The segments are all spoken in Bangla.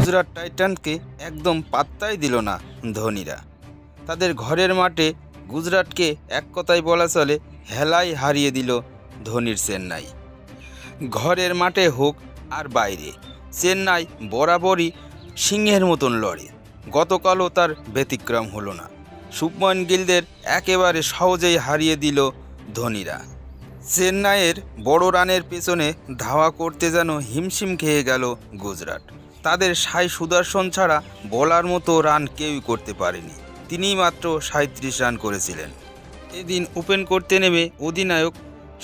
গুজরাট টাইটান্সকে একদম পাত্তাই দিল না ধোনিরা। তাদের ঘরের মাঠে গুজরাটকে এক কথায় বলা চলে হেলায় হারিয়ে দিল ধোনির চেন্নাই। ঘরের মাঠে হোক আর বাইরে, চেন্নাই বরাবরই সিংহের মতন লড়ে। গতকালও তার ব্যতিক্রম হলো না। শুভমান গিলদের একেবারে সহজেই হারিয়ে দিল ধোনিরা। চেন্নাইয়ের বড় রানের পেছনে ধাওয়া করতে যেন হিমশিম খেয়ে গেল গুজরাট। তাদের সাই সুদর্শন ছাড়া বলার মতো রান কেউই করতে পারেনি। তিনিই মাত্র 37 রান করেছিলেন। এদিন ওপেন করতে নেমে অধিনায়ক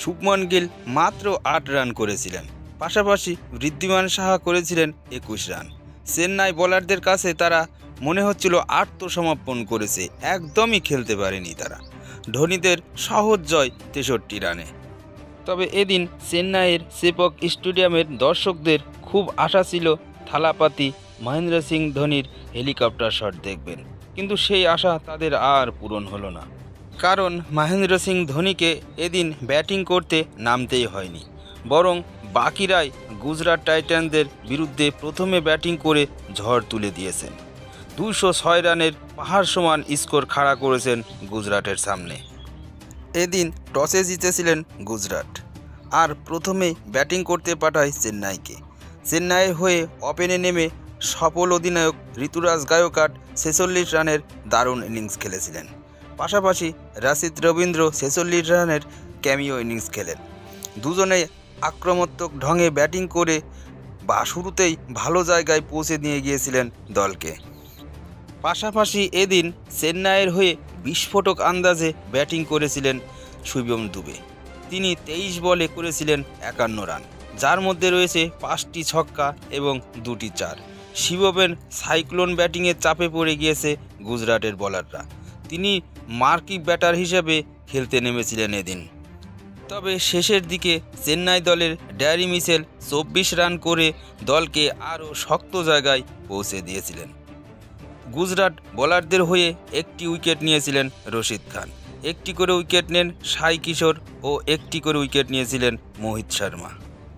শুভমান গিল মাত্র 8 রান করেছিলেন। পাশাপাশি ঋদ্ধিমান সাহা করেছিলেন 21 রান। চেন্নাই বোলারদের কাছে তারা মনে হচ্ছিল আত্মসমর্পণ করেছে, একদমই খেলতে পারেনি তারা। ধোনিদের সহজ জয় 63 রানে। তবে এদিন চেন্নাইয়ের চেপক স্টেডিয়ামের দর্শকদের খুব আশা ছিল থালাপাতি মহেন্দ্র সিং ধোনির হেলিকপ্টার শট দেখবেন, কিন্তু সেই আশা তাদের আর পূরণ হলো না। কারণ মহেন্দ্র সিং ধোনিকে এদিন ব্যাটিং করতে নামতেই হয়নি, বরং বাকিরাই গুজরাট টাইটান্সদের বিরুদ্ধে প্রথমে ব্যাটিং করে ঝড় তুলে দিয়েছেন। 206 রানের পাহাড় সমান স্কোর খাড়া করেছেন গুজরাটের সামনে। এদিন টসে জিতেছিলেন গুজরাট আর প্রথমেই ব্যাটিং করতে পাঠায় চেন্নাইকে। চেন্নাইয়ের হয়ে ওপেনে নেমে সফল অধিনায়ক ঋতুরাজ গায়কোয়াড় 46 রানের দারুণ ইনিংস খেলেছিলেন। পাশাপাশি রাশিদ রবীন্দ্র 46 রানের ক্যামিও ইনিংস খেলেন। দুজনেই আক্রমণাত্মক ঢঙে ব্যাটিং করে শুরুতেই ভালো জায়গায় পৌঁছে নিয়ে গিয়েছিলেন দলকে। পাশাপাশি এদিন চেন্নাইয়ের হয়ে বিস্ফোরক আন্দাজে ব্যাটিং করেছিলেন শুভম দুবে। তিনি 23 বলে করেছিলেন 51 রান, যার মধ্যে রয়েছে 5টি ছক্কা এবং 2টি চার। শিবমের সাইক্লোন ব্যাটিংয়ের চাপে পড়ে গিয়েছে গুজরাটের বোলাররা। তিনি মার্কি ব্যাটার হিসেবে খেলতে নেমেছিলেন এদিন। তবে শেষের দিকে চেন্নাই দলের ড্যারি মিচেল 24 রান করে দলকে আরও শক্ত জায়গায় পৌঁছে দিয়েছিলেন। গুজরাট বোলারদের হয়ে একটি উইকেট নিয়েছিলেন রশিদ খান, একটি করে উইকেট নেন সাই কিশোর ও একটি করে উইকেট নিয়েছিলেন মোহিত শর্মা।